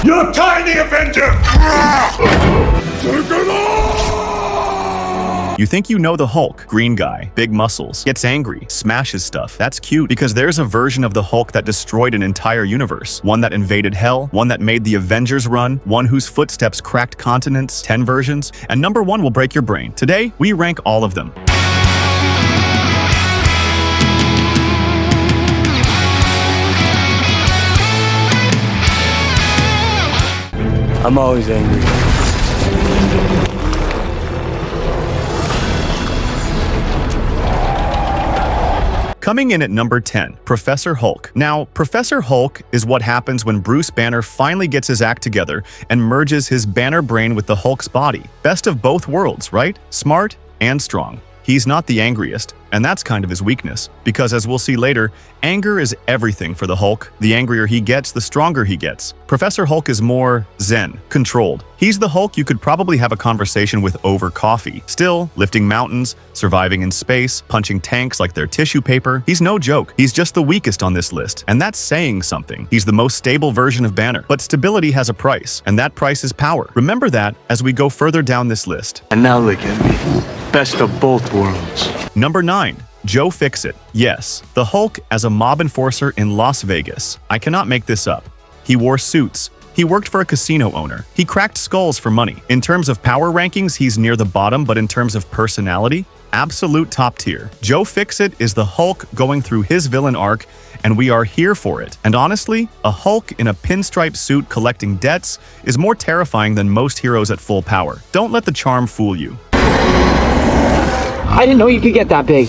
You tiny Avenger! Take it on! You think you know the Hulk, green guy, big muscles, gets angry, smashes stuff. That's cute because there's a version of the Hulk that destroyed an entire universe. One that invaded hell, one that made the Avengers run, one whose footsteps cracked continents, 10 versions, and number 1 will break your brain. Today, we rank all of them. I'm always angry. Coming in at number 10, Professor Hulk. Now, Professor Hulk is what happens when Bruce Banner finally gets his act together and merges his Banner brain with the Hulk's body. Best of both worlds, right? Smart and strong. He's not the angriest, and that's kind of his weakness, because as we'll see later, anger is everything for the Hulk. The angrier he gets, the stronger he gets. Professor Hulk is more zen, controlled. He's the Hulk you could probably have a conversation with over coffee. Still, lifting mountains, surviving in space, punching tanks like they're tissue paper. He's no joke. He's just the weakest on this list, and that's saying something. He's the most stable version of Banner, but stability has a price, and that price is power. Remember that as we go further down this list. And now look at me. Best of both worlds. Number 9. Joe Fixit. Yes, the Hulk as a mob enforcer in Las Vegas. I cannot make this up. He wore suits. He worked for a casino owner. He cracked skulls for money. In terms of power rankings, he's near the bottom, but in terms of personality, absolute top tier. Joe Fixit is the Hulk going through his villain arc, and we are here for it. And honestly, a Hulk in a pinstripe suit collecting debts is more terrifying than most heroes at full power. Don't let the charm fool you. I didn't know you could get that big.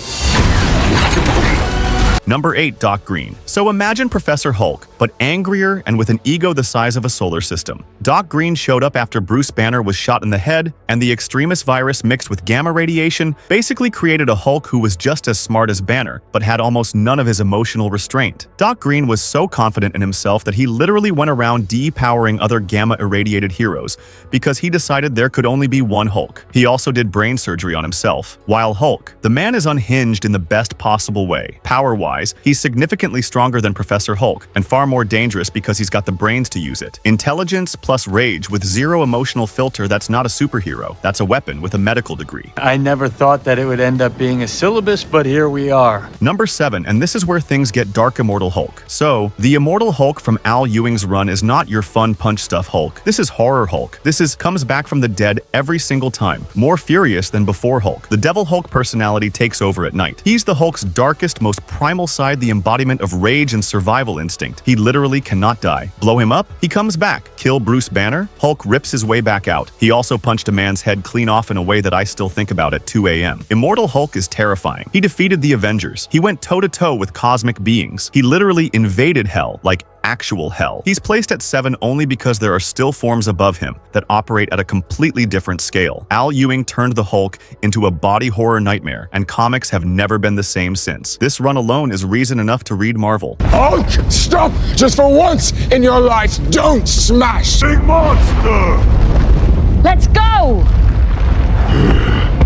Number 8, Doc Green. So imagine Professor Hulk, but angrier and with an ego the size of a solar system. Doc Green showed up after Bruce Banner was shot in the head, and the extremis virus mixed with gamma radiation basically created a Hulk who was just as smart as Banner, but had almost none of his emotional restraint. Doc Green was so confident in himself that he literally went around depowering other gamma-irradiated heroes because he decided there could only be one Hulk. He also did brain surgery on himself. While Hulk, the man is unhinged in the best possible way. Power-wise, he's significantly stronger than Professor Hulk, and far more dangerous because he's got the brains to use it. Intelligence plus rage with zero emotional filter, that's not a superhero. That's a weapon with a medical degree. I never thought that it would end up being a syllabus, but here we are. Number 7, and this is where things get dark. Immortal Hulk. So, the Immortal Hulk from Al Ewing's run is not your fun punch stuff Hulk. This is horror Hulk. Comes back from the dead every single time. More furious than before Hulk. The Devil Hulk personality takes over at night. He's the Hulk's darkest, most primal side, the embodiment of rage and survival instinct. He literally cannot die. Blow him up, he comes back. Kill Bruce Banner, Hulk rips his way back out. He also punched a man's head clean off in a way that I still think about at 2 a.m. Immortal Hulk is terrifying. He defeated the Avengers. He went toe-to-toe with cosmic beings. He literally invaded hell, like actual hell. He's placed at 7 only because there are still forms above him that operate at a completely different scale. Al Ewing turned the Hulk into a body horror nightmare, and comics have never been the same since. This run alone is reason enough to read Marvel. Hulk, stop! Just for once in your life, don't smash! Big monster! Let's go!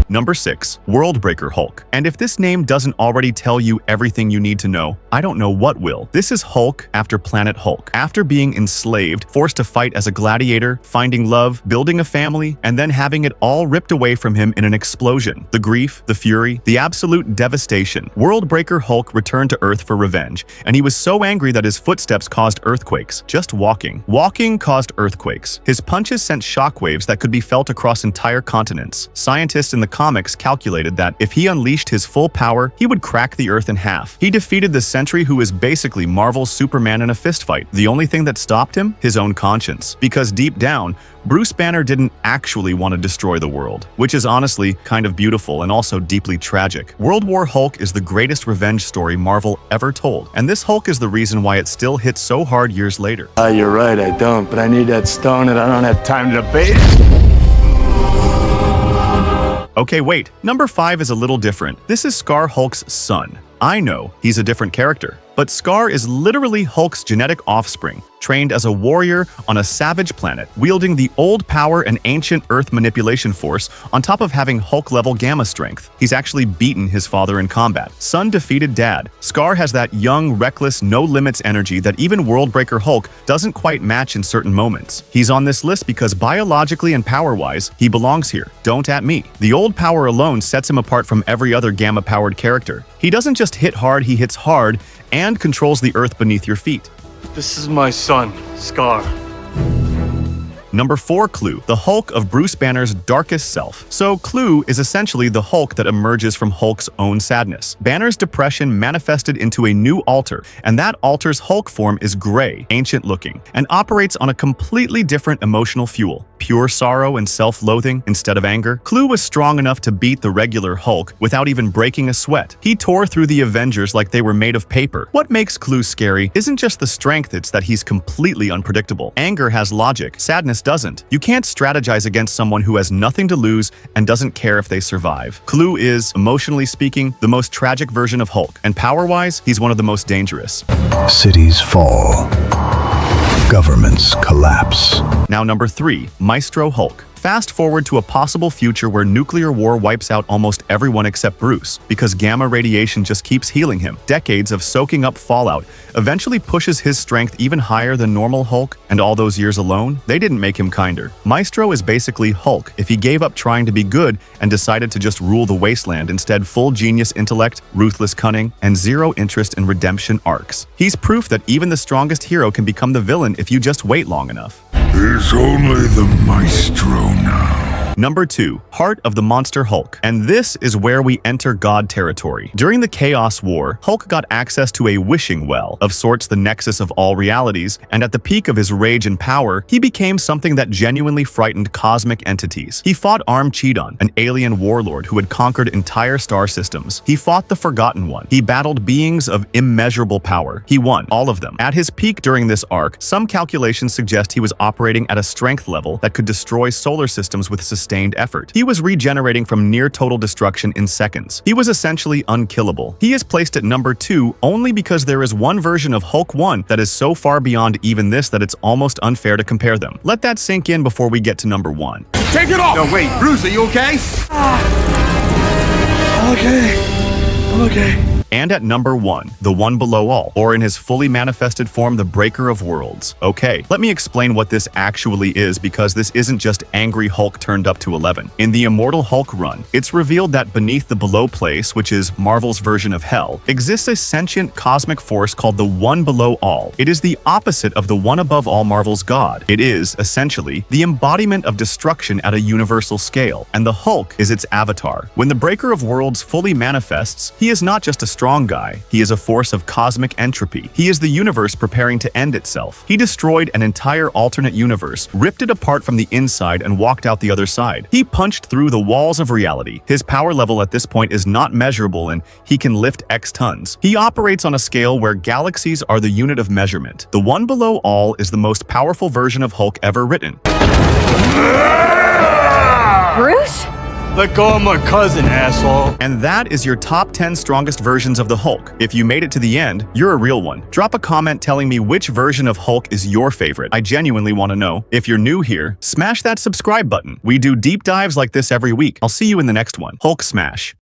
Number 6, Worldbreaker Hulk. And if this name doesn't already tell you everything you need to know, I don't know what will. This is Hulk after Planet Hulk. After being enslaved, forced to fight as a gladiator, finding love, building a family, and then having it all ripped away from him in an explosion. The grief, the fury, the absolute devastation. Worldbreaker Hulk returned to Earth for revenge, and he was so angry that his footsteps caused earthquakes. Just walking. Walking caused earthquakes. His punches sent shockwaves that could be felt across entire continents. Scientists in the comics calculated that if he unleashed his full power, he would crack the Earth in half. He defeated the Sentry, who is basically Marvel's Superman in a fistfight. The only thing that stopped him? His own conscience. Because deep down, Bruce Banner didn't actually want to destroy the world, which is honestly kind of beautiful and also deeply tragic. World War Hulk is the greatest revenge story Marvel ever told, and this Hulk is the reason why it still hits so hard years later. You're right, I don't, but I need that stone and I don't have time to debate it. Okay, wait. Number 5 is a little different. This is Skaar Hulk's son. I know he's a different character, but But Skaar is literally Hulk's genetic offspring, trained as a warrior on a savage planet, wielding the old power and ancient Earth manipulation force on top of having Hulk-level gamma strength. He's actually beaten his father in combat. Son defeated dad. Skaar has that young, reckless, no-limits energy that even Worldbreaker Hulk doesn't quite match in certain moments. He's on this list because biologically and power-wise, he belongs here. Don't at me. The old power alone sets him apart from every other gamma-powered character. He doesn't just hit hard, he hits hard and controls the earth beneath your feet. This is my son, Skaar. Number 4, Kluh, the Hulk of Bruce Banner's darkest self. So Kluh is essentially the Hulk that emerges from Hulk's own sadness. Banner's depression manifested into a new alter, and that alter's Hulk form is gray, ancient-looking, and operates on a completely different emotional fuel. Pure sorrow and self-loathing instead of anger. Kluh was strong enough to beat the regular Hulk without even breaking a sweat. He tore through the Avengers like they were made of paper. What makes Kluh scary isn't just the strength, it's that he's completely unpredictable. Anger has logic, sadness doesn't. You can't strategize against someone who has nothing to lose and doesn't care if they survive. Kluh is, emotionally speaking, the most tragic version of Hulk, and power-wise, he's one of the most dangerous. Cities fall. Governments collapse. Now number 3, Maestro Hulk. Fast forward to a possible future where nuclear war wipes out almost everyone except Bruce, because gamma radiation just keeps healing him. Decades of soaking up fallout eventually pushes his strength even higher than normal Hulk, and all those years alone, they didn't make him kinder. Maestro is basically Hulk if he gave up trying to be good and decided to just rule the wasteland, instead full genius intellect, ruthless cunning, and zero interest in redemption arcs. He's proof that even the strongest hero can become the villain if you just wait long enough. There's only the Maestro now. Number 2, Heart of the Monster Hulk. And this is where we enter God territory. During the Chaos War, Hulk got access to a wishing well, of sorts the nexus of all realities, and at the peak of his rage and power, he became something that genuinely frightened cosmic entities. He fought Arm-Chidon, an alien warlord who had conquered entire star systems. He fought the Forgotten One. He battled beings of immeasurable power. He won, all of them. At his peak during this arc, some calculations suggest he was operating at a strength level that could destroy solar systems with sustained effort. He was regenerating from near total destruction in seconds. He was essentially unkillable. He is placed at number 2 only because there is one version of Hulk 1 that is so far beyond even this that it's almost unfair to compare them. Let that sink in before we get to number 1. Take it off! No, wait, Bruce, are you okay? I'm okay. And at number 1, the one below all, or in his fully manifested form, the Breaker of Worlds. Okay, let me explain what this actually is, because this isn't just angry Hulk turned up to 11. In the Immortal Hulk run, it's revealed that beneath the below place, which is Marvel's version of hell, exists a sentient cosmic force called the one below all. It is the opposite of the one above all Marvel's god. It is, essentially, the embodiment of destruction at a universal scale, and the Hulk is its avatar. When the Breaker of Worlds fully manifests, he is not just a strong guy. He is a force of cosmic entropy. He is the universe preparing to end itself. He destroyed an entire alternate universe, ripped it apart from the inside, and walked out the other side. He punched through the walls of reality. His power level at this point is not measurable, and he can lift X tons. He operates on a scale where galaxies are the unit of measurement. The one below all is the most powerful version of Hulk ever written. Bruce? Let go of my cousin, asshole. And that is your top 10 strongest versions of the Hulk. If you made it to the end, you're a real one. Drop a comment telling me which version of Hulk is your favorite. I genuinely want to know. If you're new here, smash that subscribe button. We do deep dives like this every week. I'll see you in the next one. Hulk smash.